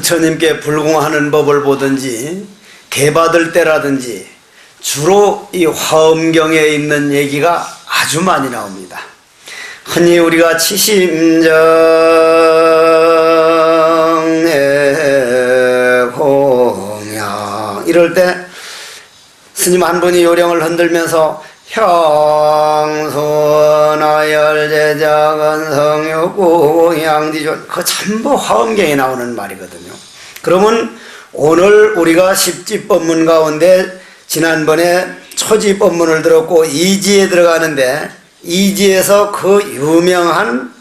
부처님께 불공하는 법을 보든지 개받을 때라든지 주로 이 화엄경에 있는 얘기가 아주 많이 나옵니다. 흔히 우리가 치심정에 공양 이럴 때 스님 한 분이 요령을 흔들면서 형수나열제작은 성육구양지존 그 전부 화엄경에 나오는 말이거든요. 그러면 오늘 우리가 십지법문 가운데 지난번에 초지법문을 들었고 이지에 들어가는데 이지에서 그 유명한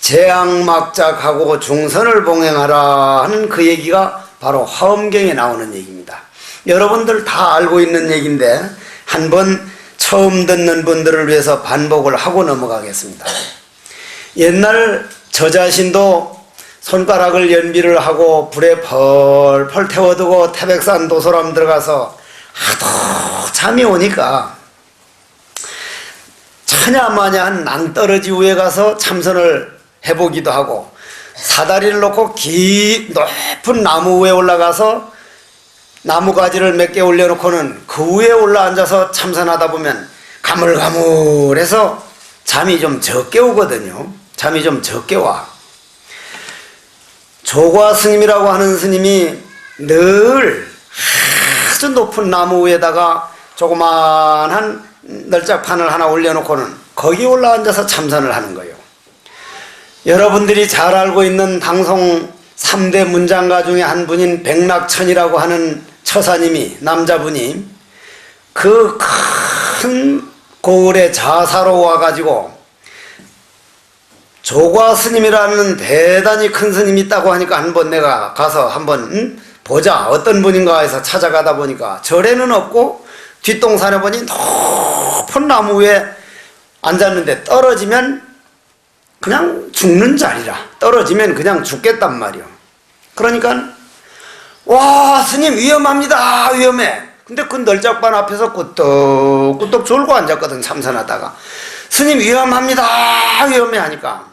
재앙막작하고 중선을 봉행하라 하는 그 얘기가 바로 화엄경에 나오는 얘기입니다. 여러분들 다 알고 있는 얘기인데 한번 처음 듣는 분들을 위해서 반복을 하고 넘어가겠습니다. 옛날 저 자신도 손가락을 연비를 하고 불에 펄펄 태워두고 태백산 도소람 들어가서 하도 잠이 오니까 처냐마냐한 낭떠러지 위에 가서 참선을 해보기도 하고 사다리를 놓고 높은 나무 위에 올라가서 나무가지를 몇 개 올려놓고는 그 위에 올라앉아서 참선하다 보면 가물가물해서 잠이 좀 적게 오거든요. 잠이 좀 적게 와. 조과 스님이라고 하는 스님이 늘 아주 높은 나무 위에다가 조그만한 널짝판을 하나 올려놓고는 거기 올라앉아서 참선을 하는 거예요. 여러분들이 잘 알고 있는 방송 3대 문장가 중에 한 분인 백낙천이라고 하는 처사님이 남자분이 그 큰 고을에 자사로 와가지고 조과 스님이라는 대단히 큰 스님이 있다고 하니까 한번 내가 가서 한번 보자 어떤 분인가 해서 찾아가다 보니까 절에는 없고 뒷동산에 보니 높은 나무 위에 앉았는데 떨어지면 그냥 죽는 자리라. 떨어지면 그냥 죽겠단 말이요. 그러니까 와 스님 위험합니다 위험해. 근데 그 널짝반 앞에서 꾸덕꾸덕 졸고 앉았거든. 참선하다가 스님 위험합니다 위험해 하니까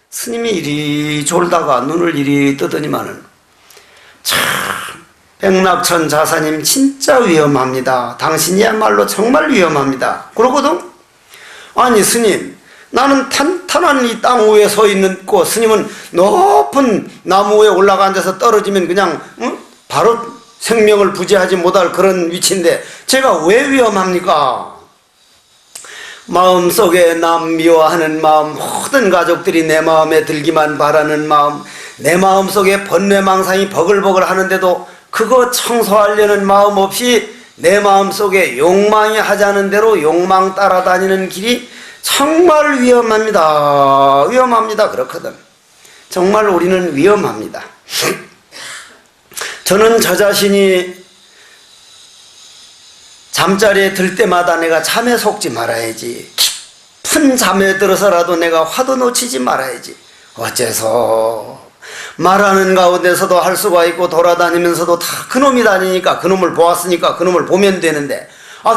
스님이 이리 졸다가 눈을 이리 뜨더니만은 참 백낙천 자사님 진짜 위험합니다. 당신이야말로 정말 위험합니다. 그러거든. 아니 스님 나는 탄탄한 이 땅 위에 서 있고 스님은 높은 나무 위에 올라가 앉아서 떨어지면 그냥 바로 생명을 부지하지 못할 그런 위치인데 제가 왜 위험합니까? 마음속에 남 미워하는 마음, 모든 가족들이 내 마음에 들기만 바라는 마음, 내 마음속에 번뇌망상이 버글버글 하는데도 그거 청소하려는 마음 없이 내 마음속에 욕망이 하자는 대로 욕망 따라다니는 길이 정말 위험합니다. 위험합니다. 그렇거든. 정말 우리는 위험합니다. 저는 저 자신이 잠자리에 들 때마다 내가 잠에 속지 말아야지. 깊은 잠에 들어서라도 내가 화도 놓치지 말아야지. 어째서 말하는 가운데서도 할 수가 있고 돌아다니면서도 다 그놈이 다니니까 그놈을 보았으니까 그놈을 보면 되는데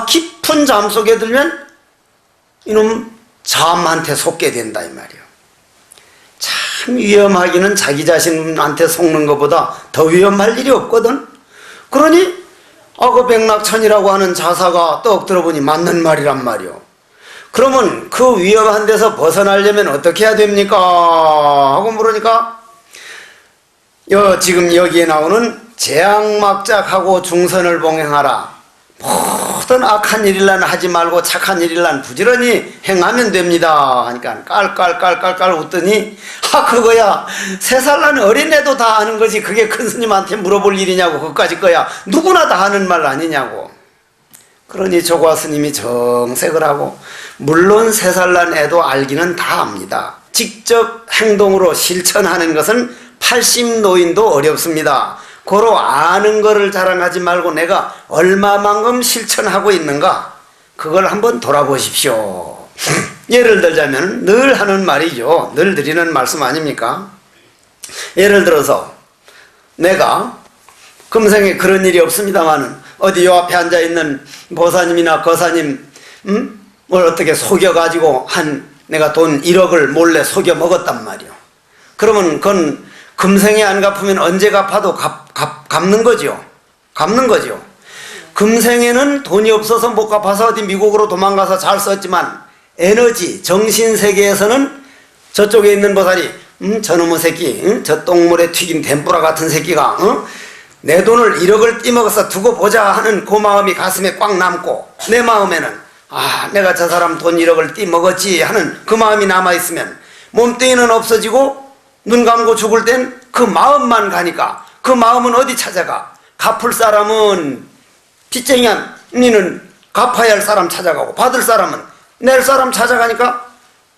깊은 잠 속에 들면 이놈 잠한테 속게 된다 이 말이에요. 참 위험하기는 자기 자신한테 속는 것보다 더 위험할 일이 없거든. 그러니 그 백낙천이라고 하는 자사가 떡 들어보니 맞는 말이란 말이요. 그러면 그 위험한 데서 벗어나려면 어떻게 해야 됩니까? 하고 물으니까 지금 여기에 나오는 재앙막작하고 중선을 봉행하라. 모든 악한 일일란 하지 말고 착한 일일란 부지런히 행하면 됩니다 하니까 깔깔깔깔깔 웃더니 그거야 3살 난 어린애도 다 아는 거지 그게 큰 스님한테 물어볼 일이냐고 그까짓 거야 누구나 다 하는 말 아니냐고. 그러니 조과 스님이 정색을 하고 물론 3살 난 애도 알기는 다 압니다. 직접 행동으로 실천하는 것은 80노인도 어렵습니다. 고로 아는 거를 자랑하지 말고 내가 얼마만큼 실천하고 있는가 그걸 한번 돌아보십시오. 예를 들자면 늘 하는 말이죠. 늘 드리는 말씀 아닙니까? 예를 들어서 내가 금생에 그런 일이 없습니다마는 어디 요 앞에 앉아있는 보사님이나 거사님 뭘 어떻게 속여가지고 내가 돈 1억을 몰래 속여 먹었단 말이요. 그러면 그건 금생에 안 갚으면 언제 갚아도 갚는 거죠. 갚는 거죠. 금생에는 돈이 없어서 못 갚아서 어디 미국으로 도망가서 잘 썼지만 에너지, 정신세계에서는 저쪽에 있는 보살이 저놈의 새끼, 저 똥물에 튀긴 덴뿌라 같은 새끼가 내 돈을 1억을 띠먹어서 두고 보자 하는 그 마음이 가슴에 꽉 남고 내 마음에는 내가 저 사람 돈 1억을 띠먹었지 하는 그 마음이 남아있으면 몸뚱이는 없어지고 눈 감고 죽을 땐 그 마음만 가니까 그 마음은 어디 찾아가? 갚을 사람은 빚쟁이는 갚아야 할 사람 찾아가고 받을 사람은 낼 사람 찾아가니까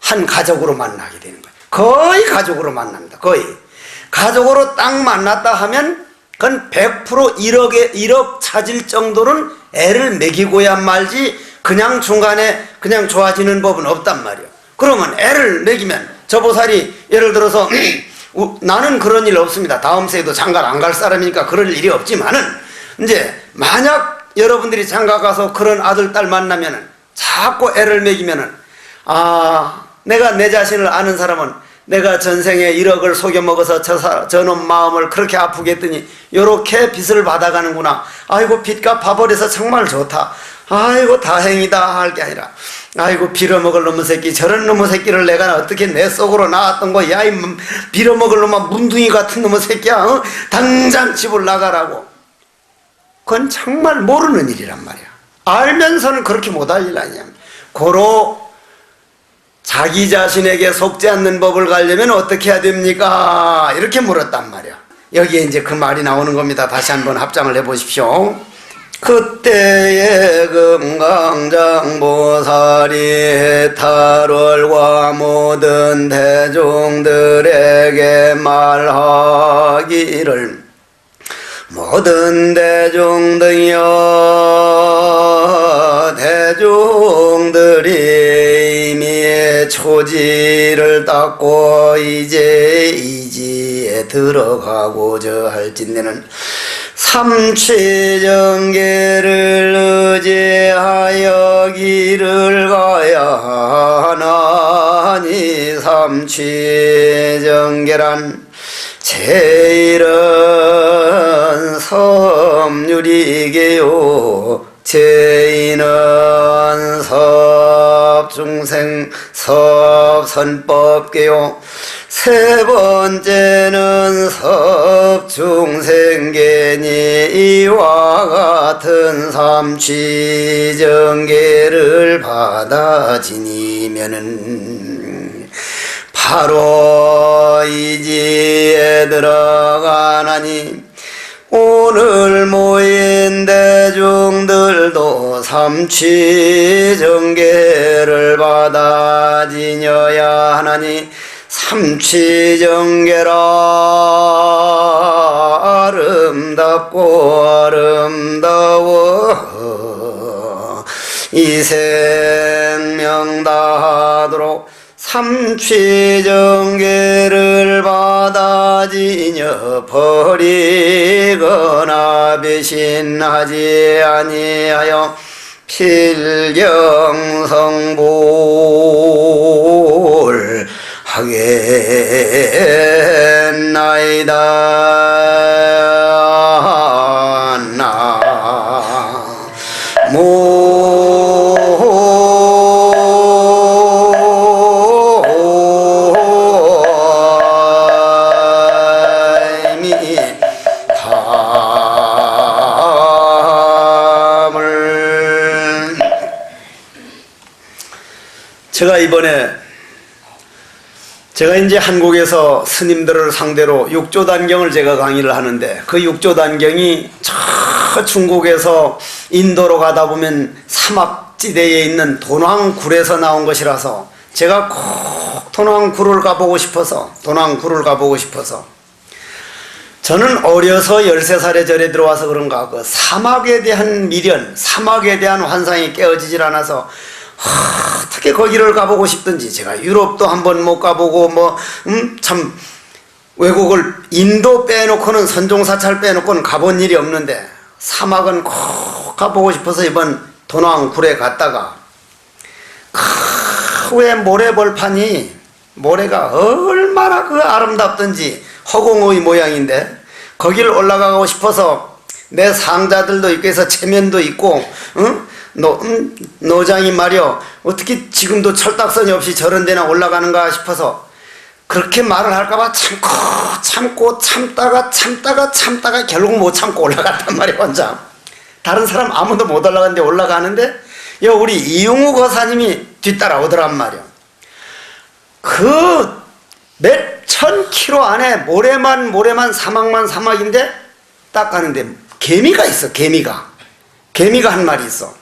한 가족으로 만나게 되는 거예요. 거의 가족으로 만납니다. 거의. 가족으로 딱 만났다 하면 그건 100% 1억 찾을 정도는 애를 먹이고야 말지 그냥 중간에 그냥 좋아지는 법은 없단 말이에요. 그러면 애를 먹이면 저 보살이 예를 들어서 나는 그런 일 없습니다. 다음 생에도 장가를 안 갈 사람이니까 그럴 일이 없지만은 이제 만약 여러분들이 장가 가서 그런 아들 딸 만나면은 자꾸 애를 먹이면은 내가 내 자신을 아는 사람은 내가 전생에 1억을 속여 먹어서 저놈 마음을 그렇게 아프게 했더니 요렇게 빚을 받아가는구나. 아이고 빚 갚아버려서 정말 좋다. 아이고 다행이다 할 게 아니라 아이고 빌어먹을 놈의 새끼 저런 놈의 새끼를 내가 어떻게 내 속으로 낳았던 거야. 이 빌어먹을 놈아 문둥이 같은 놈의 새끼야. 당장 집을 나가라고. 그건 정말 모르는 일이란 말이야. 알면서는 그렇게 못할 일 아니야. 고로 자기 자신에게 속지 않는 법을 가려면 어떻게 해야 됩니까? 이렇게 물었단 말이야. 여기에 이제 그 말이 나오는 겁니다. 다시 한번 합장을 해보십시오. 그때의 금강장보살이 해탈월과 모든 대중들에게 말하기를 모든 대중들이여 대중들이 이미 초지를 닦고 이제 이지에 들어가고자 할진대는 삼취정계를 의지하여 길을 가야 하나니 삼취정계란 제일은 섭유리계요 제인은 섭중생 섭선법계요 세 번째는 섭중생계니 이와 같은 삼취정계를 받아지니면은 바로 이지에 들어가나니 오늘 모인 대중들도 삼취정계를 받아지녀야 하나니 삼취정계라 아름답고 아름다워 이 생명 다하도록 삼취정계를 받아지녀 버리거나 배신하지 아니하여 필경성불 하겠나이다. 제가 이제 한국에서 스님들을 상대로 6조 단경을 제가 강의를 하는데 그 6조 단경이 저 중국에서 인도로 가다 보면 사막지대에 있는 돈왕굴에서 나온 것이라서 제가 꼭 돈왕굴을 가보고 싶어서 저는 어려서 13살에 절에 들어와서 그런가 그 사막에 대한 미련, 사막에 대한 환상이 깨어지질 않아서 어떻게 거기를 가보고 싶든지 제가 유럽도 한번 못 가보고 참 외국을 인도 빼놓고는 선종사찰 빼놓고는 가본 일이 없는데 사막은 꼭 가보고 싶어서 이번 돈왕굴에 갔다가 왜 모래벌판이 모래가 얼마나 그 아름답던지 허공의 모양인데 거길 올라가고 싶어서 내 상자들도 있고 해서 체면도 있고 노장이 말이여 어떻게 지금도 철딱선이 없이 저런 데나 올라가는가 싶어서 그렇게 말을 할까봐 참고 참다가 결국 못 참고 올라갔단 말이야. 혼자 다른 사람 아무도 못 올라가는데 올라가는데 우리 이용우 거사님이 뒤따라오더란 말이야. 그 몇천 킬로 안에 모래만 사막인데 딱 가는데 개미가 있어. 개미가 한 마리 있어.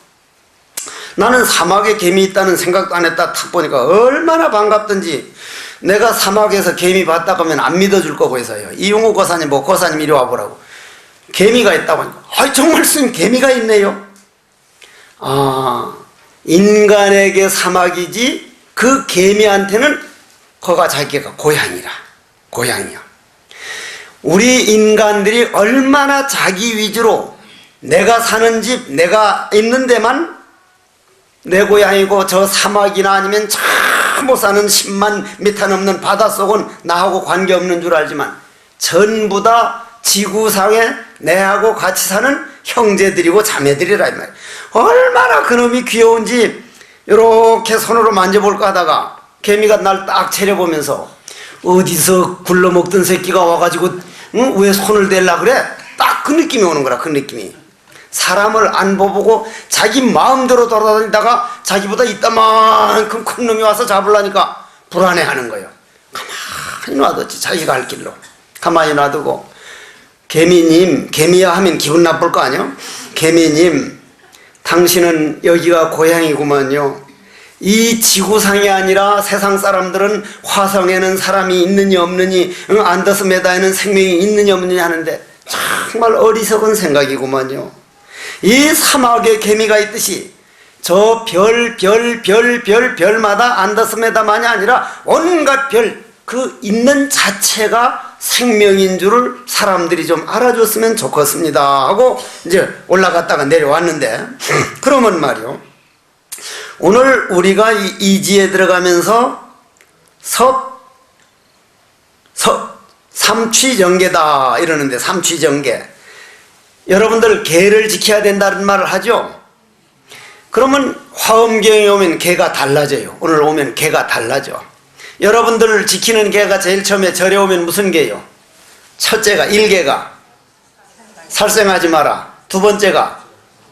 나는 사막에 개미 있다는 생각도 안 했다. 탁 보니까 얼마나 반갑던지. 내가 사막에서 개미 봤다 그러면 안 믿어줄 거고 해서요. 이용우 거사님 거사님 이리 와보라고. 개미가 있다고 하니까 정말 스님 개미가 있네요. 인간에게 사막이지 그 개미한테는 거가 자기가 고향이야. 우리 인간들이 얼마나 자기 위주로 내가 사는 집 내가 있는 데만 내 고향이고 저 사막이나 아니면 저 못 사는 10만 미터 넘는 바닷속은 나하고 관계없는 줄 알지만 전부 다 지구상에 내하고 같이 사는 형제들이고 자매들이라 이 말이야. 얼마나 그놈이 귀여운지 이렇게 손으로 만져볼까 하다가 개미가 날 딱 차려보면서 어디서 굴러먹던 새끼가 와가지고 왜 손을 댈라 그래? 딱 그 느낌이 오는 거라. 그 느낌이 사람을 안 보고 자기 마음대로 돌아다니다가 자기보다 이따만큼 큰 놈이 와서 잡으려니까 불안해하는 거예요. 가만히 놔뒀지. 자기가 할 길로 가만히 놔두고 개미님, 개미야 하면 기분 나쁠 거 아니요? 개미님, 당신은 여기가 고향이구만요. 이 지구상이 아니라 세상 사람들은 화성에는 사람이 있느니 없느니 안더스메다에는 생명이 있느니 없느니 하는데 정말 어리석은 생각이구만요. 이 사막에 개미가 있듯이 저 별마다 안더스메다만이 아니라 온갖 별 그 있는 자체가 생명인 줄을 사람들이 좀 알아줬으면 좋겠습니다 하고 이제 올라갔다가 내려왔는데 그러면 말이요, 오늘 우리가 이 이지에 들어가면서 삼취정계다 이러는데, 삼취정계 여러분들 계를 지켜야 된다는 말을 하죠. 그러면 화엄경에 오면 계가 달라져요. 오늘 오면 계가 달라져. 여러분들 지키는 계가 제일 처음에 절에 오면 무슨 계요? 첫째가 1계가 살생하지 마라. 두 번째가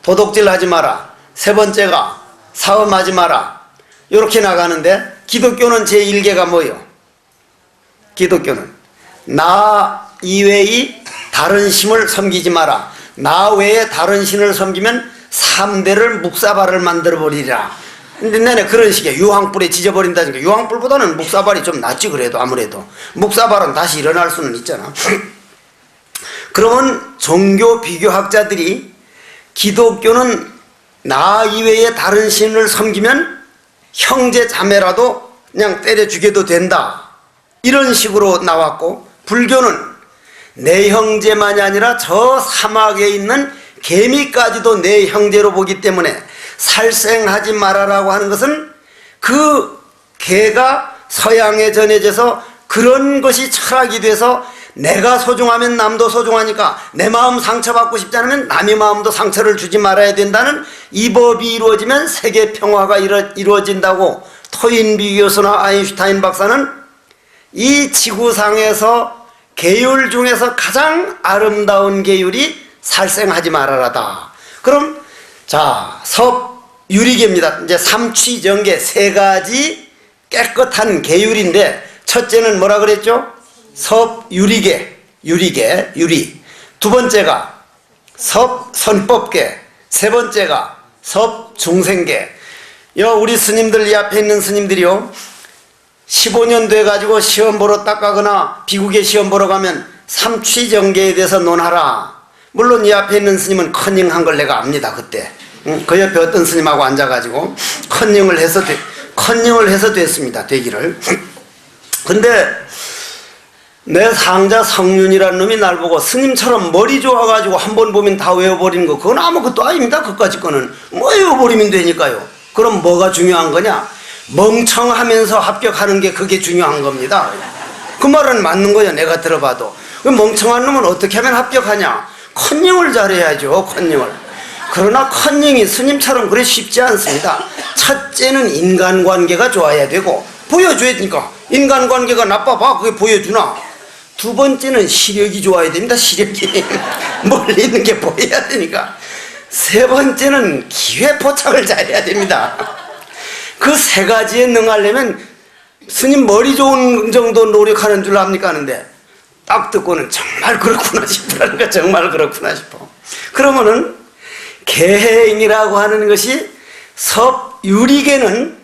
도둑질 하지 마라. 세 번째가 사음하지 마라. 이렇게 나가는데 기독교는 제1계가 뭐예요? 기독교는 나 이외의 다른 신을 섬기지 마라. 나 외에 다른 신을 섬기면 3대를 묵사발을 만들어버리라. 근데 내내 그런 식의 유황불에 지져버린다니까. 유황불보다는 묵사발이 좀 낫지. 그래도 아무래도 묵사발은 다시 일어날 수는 있잖아. 그러면 종교 비교학자들이 기독교는 나 이외에 다른 신을 섬기면 형제 자매라도 그냥 때려 죽여도 된다 이런 식으로 나왔고, 불교는 내 형제만이 아니라 저 사막에 있는 개미까지도 내 형제로 보기 때문에 살생하지 말아라고 하는 것은 그 개가 서양에 전해져서 그런 것이 철학이 돼서 내가 소중하면 남도 소중하니까 내 마음 상처받고 싶지 않으면 남의 마음도 상처를 주지 말아야 된다는 이 법이 이루어지면 세계 평화가 이루어진다고 토인비 교수나 아인슈타인 박사는 이 지구상에서 계율 중에서 가장 아름다운 계율이 살생하지 말아라다. 그럼 자, 섭유리계입니다. 이제 삼취정계 세 가지 깨끗한 계율인데, 첫째는 뭐라 그랬죠? 섭유리계, 유리. 두 번째가 섭선법계, 세 번째가 섭중생계. 우리 스님들, 이 앞에 있는 스님들이요, 15년 돼가지고 시험 보러 딱 가거나 비국에 시험 보러 가면 삼취정계에 대해서 논하라. 물론 이 앞에 있는 스님은 컨닝한 걸 내가 압니다. 그때 그 옆에 어떤 스님하고 앉아가지고 컨닝을 해서 됐습니다. 되기를. 근데 내 상자 성윤이라는 놈이 날 보고 스님처럼 머리 좋아가지고 한 번 보면 다 외워버리는 거, 그건 아무것도 아닙니다. 그까짓 거는 뭐 외워버리면 되니까요. 그럼 뭐가 중요한 거냐? 멍청하면서 합격하는 게 그게 중요한 겁니다. 그 그 말은 맞는 거야. 내가 들어봐도. 그 멍청한 놈은 어떻게 하면 합격하냐? 컨닝을 잘해야죠. 컨닝을. 그러나 컨닝이 스님처럼 그래 쉽지 않습니다. 첫째는 인간관계가 좋아야 되고 보여줘야 되니까. 인간관계가 나빠봐. 그게 보여주나? 두 번째는 시력이 좋아야 됩니다. 시력이. 멀리 있는 게 보여야 되니까. 세 번째는 기회 포착을 잘해야 됩니다. 그 세 가지에 능하려면 스님 머리 좋은 정도 노력하는 줄 압니까? 하는데 딱 듣고는 정말 그렇구나 싶더라니까. 정말 그렇구나 싶어. 그러면은 개행이라고 하는 것이 섭유리계는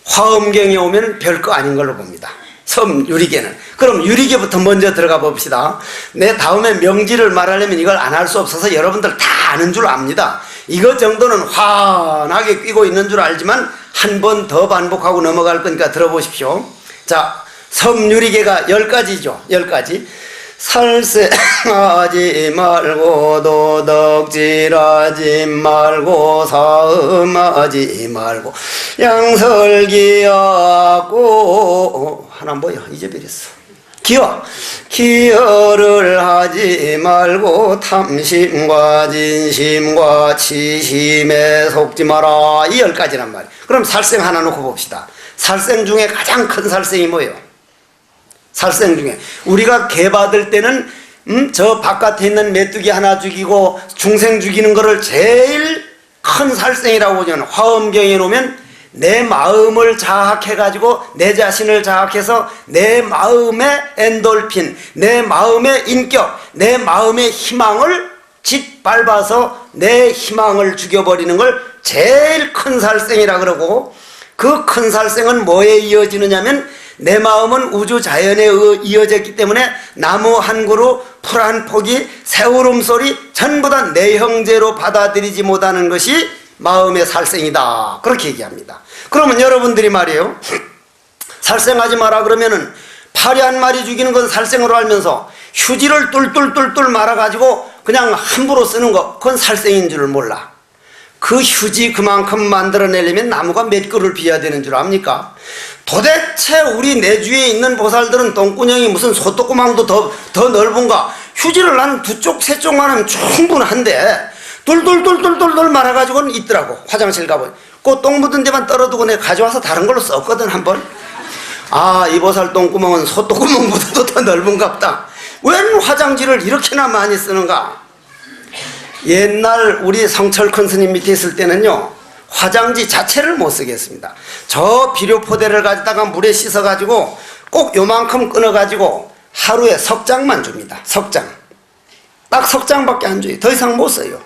화엄경에 오면 별거 아닌 걸로 봅니다. 섭유리계는. 그럼 유리계부터 먼저 들어가 봅시다. 내 다음에 명지를 말하려면 이걸 안 할 수 없어서 여러분들 다 아는 줄 압니다. 이것 정도는 환하게 끼고 있는 줄 알지만 한 번 더 반복하고 넘어갈 거니까 들어보십시오. 자, 섭유리계가 10가지죠. 10가지. 살생하지 말고 도덕질하지 말고 사음하지 말고 양설기하고 하나 뭐야 잊어버렸어. 기여를 하지 말고 탐심과 진심과 치심에 속지 마라. 이 10가지란 말이에요. 그럼 살생 하나 놓고 봅시다. 살생 중에 가장 큰 살생이 뭐예요? 살생 중에 우리가 개 받을 때는 저 바깥에 있는 메뚜기 하나 죽이고 중생 죽이는 거를 제일 큰 살생이라고 보잖아요. 화엄경에 놓으면 내 마음을 자학해 가지고 내 자신을 자학해서 내 마음의 엔돌핀, 내 마음의 인격, 내 마음의 희망을 짓밟아서 내 희망을 죽여버리는 걸 제일 큰 살생이라 그러고, 그 큰 살생은 뭐에 이어지느냐면 내 마음은 우주 자연에 이어졌기 때문에 나무 한 그루, 풀 한 포기, 새울음 소리 전부 다 내 형제로 받아들이지 못하는 것이 마음의 살생이다. 그렇게 얘기합니다. 그러면 여러분들이 말이에요. 살생하지 마라 그러면은 파리 한 마리 죽이는 건 살생으로 알면서 휴지를 뚫뚫뚫뚫 말아가지고 그냥 함부로 쓰는 거, 그건 살생인 줄 몰라. 그 휴지 그만큼 만들어내려면 나무가 몇 그루를 비워야 되는 줄 압니까? 도대체 우리 내주에 있는 보살들은 똥구녕이 무슨 소똥구멍도 더 넓은가? 휴지를 한 2쪽 3쪽만 하면 충분한데 돌돌돌돌돌돌 말아가지고는 있더라고. 화장실 가보니 그 똥 묻은 데만 떨어두고 내가 가져와서 다른 걸로 썼거든 한번. 아, 이 보살 똥구멍은 소똥구멍보다도 더 넓은갑다. 웬 화장지를 이렇게나 많이 쓰는가? 옛날 우리 성철 큰 스님 밑에 있을 때는요, 화장지 자체를 못 쓰겠습니다. 저 비료포대를 가져다가 물에 씻어가지고 꼭 요만큼 끊어가지고 하루에 석 장만 줍니다. 석 장. 딱 석 장밖에 안 줘요. 더 이상 못 써요.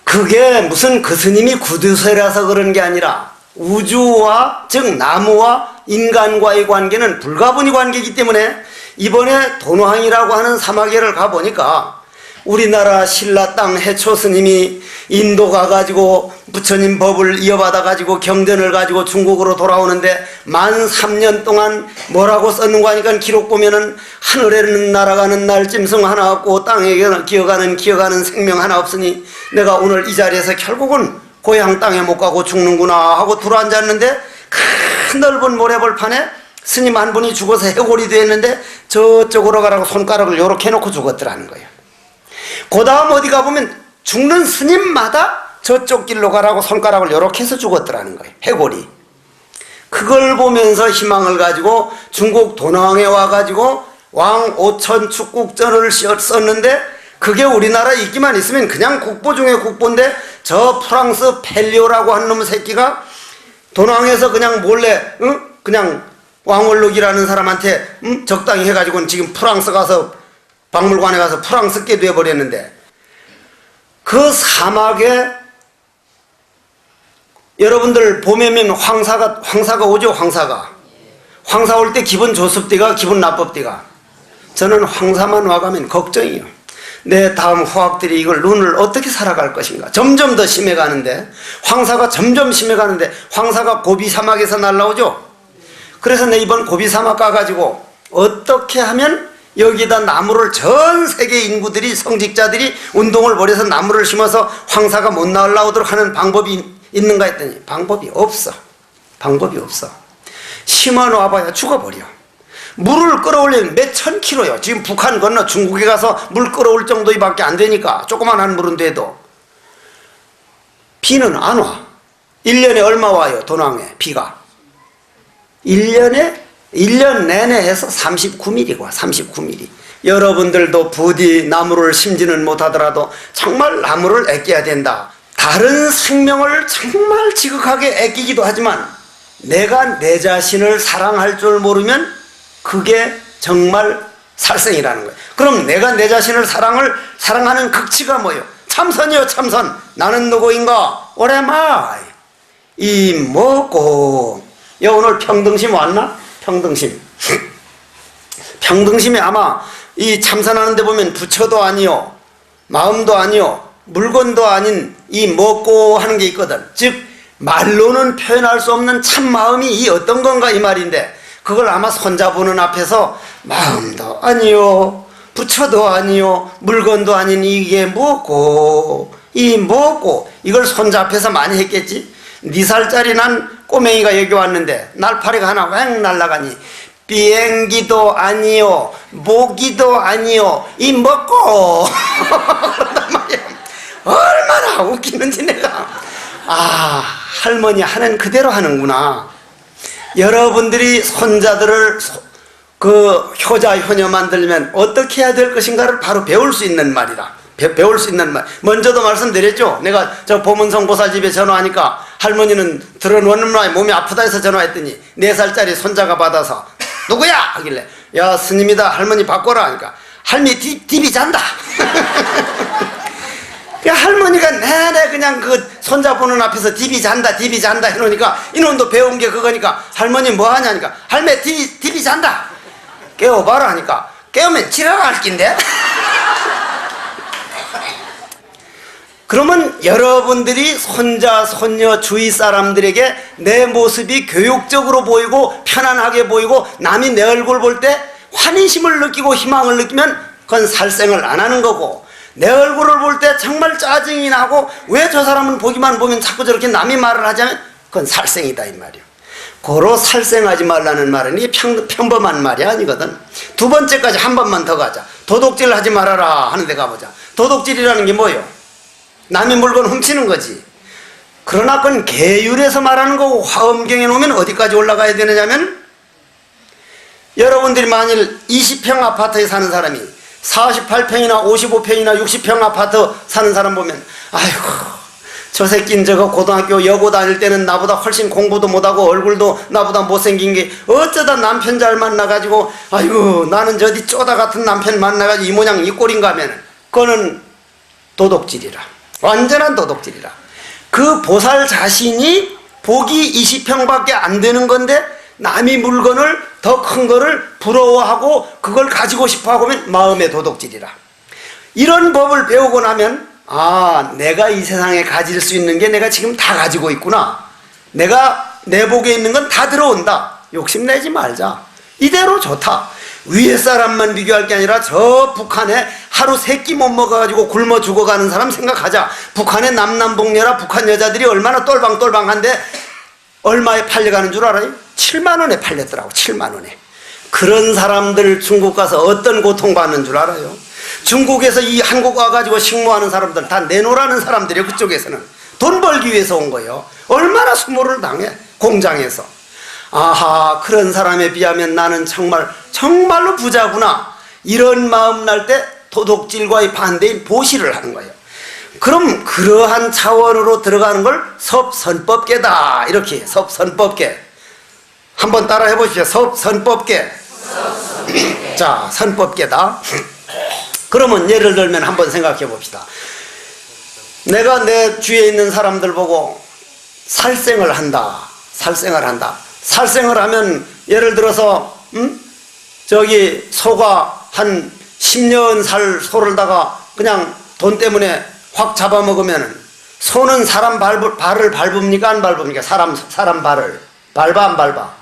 그게 무슨 그 스님이 구두쇠라서 그런 게 아니라 우주와, 즉 나무와 인간과의 관계는 불가분의 관계이기 때문에 이번에 돈왕이라고 하는 사마계를 가보니까 우리나라 신라 땅 해초 스님이 인도 가가지고 부처님 법을 이어받아가지고 경전을 가지고 중국으로 돌아오는데 13,000년 동안 뭐라고 썼는가 하니까 기록 보면은 하늘에는 날아가는 날짐승 하나 없고 땅에 기어가는 생명 하나 없으니 내가 오늘 이 자리에서 결국은 고향 땅에 못 가고 죽는구나 하고 들어앉았는데, 큰 넓은 모래벌판에 스님 한 분이 죽어서 해골이 되었는데 저쪽으로 가라고 손가락을 요렇게 해놓고 죽었더라는 거예요. 그 다음 어디 가보면 죽는 스님마다 저쪽 길로 가라고 손가락을 요렇게 해서 죽었더라는 거예요. 해골이. 그걸 보면서 희망을 가지고 중국 도낭에 와가지고 왕 5천 축국전을 썼는데, 그게 우리나라에 있기만 있으면 그냥 국보 중에 국보인데 저 프랑스 펠리오라고 하는 놈 새끼가 도낭에서 그냥 몰래 그냥 왕월록이라는 사람한테 적당히 해가지고는 지금 프랑스 가서 박물관에 가서 프랑스께 돼버렸는데, 그 사막에 여러분들 봄에면 황사가 오죠. 황사 올 때 기분 좋습디가 기분 나쁘디가? 저는 황사만 와가면 걱정이요. 내 다음 후학들이 이걸 눈을 어떻게 살아갈 것인가. 점점 더 심해가는데, 황사가 점점 심해가는데, 황사가 고비 사막에서 날라오죠. 그래서 내 이번 고비 사막 가가지고 어떻게 하면 여기다 나무를, 전 세계 인구들이, 성직자들이 운동을 벌여서 나무를 심어서 황사가 못 날라오도록 하는 방법이 있는가 했더니 방법이 없어. 심어 놔봐야 죽어버려. 물을 끌어올리면 몇 천 킬로요. 지금 북한 건너 중국에 가서 물 끌어올 정도밖에 안 되니까 조그만한 물은 돼도 비는 안 와. 1년에 얼마 와요? 도낭에 비가 1년 내내 해서 39mm 와. 39mm. 여러분들도 부디 나무를 심지는 못하더라도 정말 나무를 아껴야 된다. 다른 생명을 정말 지극하게 아끼기도 하지만 내가 내 자신을 사랑할 줄 모르면 그게 정말 살생이라는 거예요. 그럼 내가 내 자신을 사랑하는 극치가 뭐예요? 참선이요, 참선. 나는 누구인가? 오래마이 이 뭐고. 야, 오늘 평등심 왔나? 평등심. 평등심이 아마 이 참선하는 데 보면 부처도 아니요, 마음도 아니요, 물건도 아닌 이 먹고 하는 게 있거든. 즉 말로는 표현할 수 없는 참마음이 이 어떤 건가 이 말인데, 그걸 아마 손자보는 앞에서 마음도 아니요, 부처도 아니요, 물건도 아닌 이게 뭐고, 이 뭐고, 이걸 손자 앞에서 많이 했겠지. 4살짜리 난 꼬맹이가 여기 왔는데 날파리가 하나 왱 날아가니 비행기도 아니요, 모기도 아니요, 이 먹고 그런단 말이야. 얼마나 웃기는지 내가. 아, 할머니 하는 그대로 하는구나. 여러분들이 손자들을 그 효자 효녀 만들면 어떻게 해야 될 것인가를 바로 배울 수 있는 말이다. 배울 수 있는 말. 먼저도 말씀드렸죠. 내가 저 보문성 보살 집에 전화하니까 할머니는 들어놓는 말 몸이 아프다 해서 전화했더니 4살짜리 손자가 받아서 누구야? 하길래 야, 스님이다. 할머니 바꿔라 하니까 할머니 디비 잔다. 할머니가 내내 그냥 그 손자 보는 앞에서 디비 잔다 해놓으니까 이놈도 배운 게 그거니까 할머니 뭐 하냐니까 할매 디비 잔다. 깨워봐라 하니까 깨우면 지나갈 낀데. 그러면 여러분들이 손자, 손녀, 주위 사람들에게 내 모습이 교육적으로 보이고 편안하게 보이고 남이 내 얼굴 볼 때 환희심을 느끼고 희망을 느끼면 그건 살생을 안 하는 거고, 내 얼굴을 볼 때 정말 짜증이 나고 왜 저 사람은 보기만 보면 자꾸 저렇게 남이 말을 하자면 그건 살생이다 이 말이에요. 고로 살생하지 말라는 말은 이게 평범한 말이 아니거든. 두 번째까지 한 번만 더 가자. 도둑질 하지 말아라 하는 데 가보자. 도둑질이라는 게 뭐예요? 남의 물건 훔치는 거지. 그러나 그건 계율에서 말하는 거고, 화엄경에 놓으면 어디까지 올라가야 되느냐면, 여러분들이 만일 20평 아파트에 사는 사람이 48평이나 55평이나 60평 아파트 사는 사람 보면 아이고 저 새끼는 저거 고등학교 여고 다닐 때는 나보다 훨씬 공부도 못하고 얼굴도 나보다 못생긴 게 어쩌다 남편 잘 만나가지고 아이고 나는 저디 쪼다 같은 남편 만나가지고 이 모양 이 꼴인가 하면 그거는 도둑질이라. 완전한 도둑질이라. 그 보살 자신이 복이 20평밖에 안 되는 건데 남이 물건을 더 큰 거를 부러워하고 그걸 가지고 싶어 하면 마음의 도둑질이라. 이런 법을 배우고 나면 아, 내가 이 세상에 가질 수 있는 게 내가 지금 다 가지고 있구나. 내가 내 복에 있는 건 다 들어온다. 욕심내지 말자. 이대로 좋다. 위에 사람만 비교할 게 아니라 저 북한에 하루 3끼 못 먹어가지고 굶어 죽어가는 사람 생각하자. 북한의 남남북녀라 북한 여자들이 얼마나 똘방똘방한데 얼마에 팔려가는 줄 알아요? 7만 원에 팔렸더라고. 7만 원에. 그런 사람들 중국 가서 어떤 고통받는 줄 알아요? 중국에서 이 한국 와가지고 식모하는 사람들 다 내놓으라는 사람들이에요. 그쪽에서는 돈 벌기 위해서 온 거예요. 얼마나 수모를 당해 공장에서. 아하, 그런 사람에 비하면 나는 정말로 부자구나. 이런 마음 날 때 도둑질과의 반대인 보시를 하는 거예요. 그럼 그러한 차원으로 들어가는 걸 섭선법계다. 이렇게 섭선법계. 한번 따라 해보시죠. 섭선법계. 자, 선법계다. 그러면 예를 들면 한번 생각해 봅시다. 내가 내 주위에 있는 사람들 보고 살생을 한다. 살생을 하면 예를 들어서 저기 소가 한 10년 살 소를다가 그냥 돈 때문에 확 잡아먹으면 소는 사람 발을 밟습니까? 안 밟습니까? 사람 발을 밟아 안 밟아?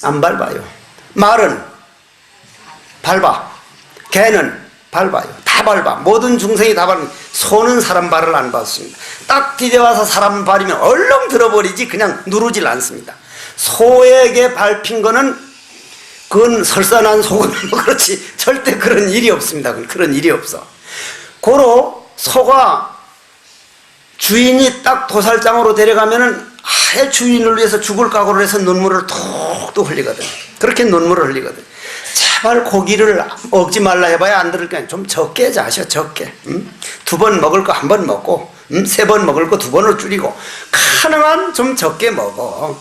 안 밟아요. 말은 밟아. 개는 밟아요. 다 밟아. 모든 중생이 다 밟아. 소는 사람 발을 안 밟습니다. 딱 디뎌와서 사람 발이면 얼렁 들어버리지 그냥 누르질 않습니다. 소에게 밟힌 거는 그건 설산한 소금 뭐 그렇지 절대 그런 일이 없습니다. 그런 일이 없어. 고로 소가 주인이 딱 도살장으로 데려가면은 아예 주인을 위해서 죽을 각오를 해서 눈물을 톡톡 흘리거든. 그렇게 눈물을 흘리거든. 제발 고기를 먹지 말라 해봐야 안 들을 거야. 좀 적게 자셔, 적게. 두 번 먹을 거 한 번 먹고, 세 번 먹을 거 두 번으로 줄이고, 가능한 좀 적게 먹어.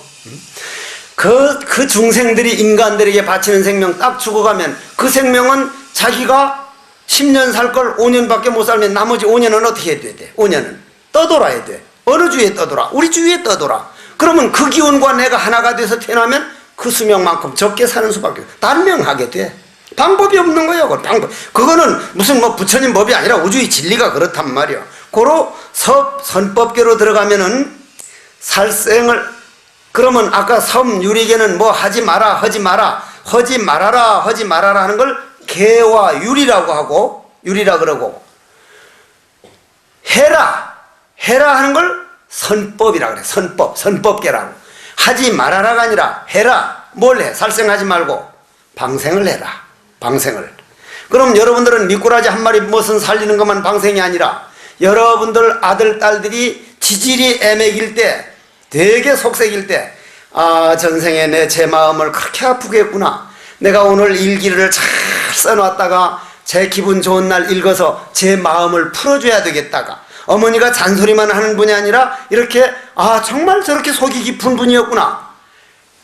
그 중생들이 인간들에게 바치는 생명 딱 죽어가면 그 생명은 자기가 10년 살 걸 5년밖에 못 살면 나머지 5년은 어떻게 해야 돼? 5년은 떠돌아야 돼. 어느 주위에 떠돌아? 우리 주위에 떠돌아. 그러면 그 기운과 내가 하나가 돼서 태어나면 그 수명만큼 적게 사는 수밖에 없어. 단명하게 돼. 방법이 없는 거예요. 방법. 그거는 무슨 뭐 부처님 법이 아니라 우주의 진리가 그렇단 말이야. 고로 선법계로 들어가면은 살생을 그러면 아까 섬유리계는 뭐 하지 마라 하지 마라 하지 말아라 하지 말아라 하는 걸 계와 유리라고 하고 유리라 그러고 해라 하는 걸 선법이라 그래. 선법계라고. 하지 말아라가 아니라 해라. 뭘 해? 살생하지 말고 방생을 해라. 방생을. 그럼 여러분들은 미꾸라지 한 마리 무슨 살리는 것만 방생이 아니라 여러분들 아들 딸들이 지질이 애매길 때 되게 속색일 때 전생에 제 마음을 그렇게 아프게 했구나. 내가 오늘 일기를 잘 써놨다가 제 기분 좋은 날 읽어서 제 마음을 풀어줘야 되겠다가 어머니가 잔소리만 하는 분이 아니라 이렇게 정말 저렇게 속이 깊은 분이었구나.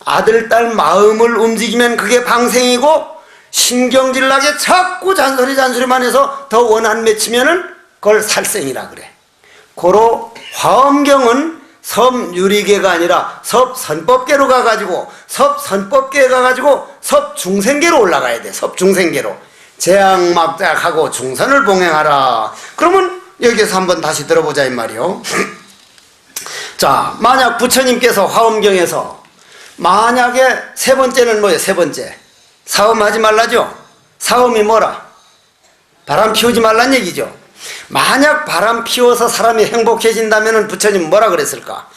아들 딸 마음을 움직이면 그게 방생이고 신경질 나게 자꾸 잔소리만 해서 더 원한 맺히면은 그걸 살생이라 그래. 고로 화엄경은 섬유리계가 아니라 섭선법계로 가가지고 섭선법계에 가가지고 섭중생계로 올라가야 돼. 섭중생계로 재앙막작하고 중선을 봉행하라. 그러면 여기에서 한번 다시 들어보자 이 말이요. 자, 만약 부처님께서 화엄경에서 만약에 세 번째는 뭐예요? 세 번째 사음하지 말라죠. 사음이 뭐라? 바람 피우지 말란 얘기죠. 만약 바람 피워서 사람이 행복해진다면 부처님 뭐라 그랬을까?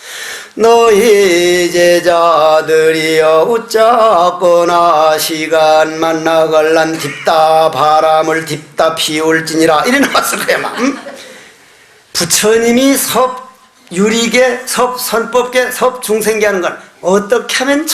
너희 제자들이여 웃자거나 시간만 나갈란 딥다 바람을 딥다 피울지니라 이래 나왔을 거야. 부처님이 섭유리계, 섭선법계, 섭중생계 하는 건 어떻게 하면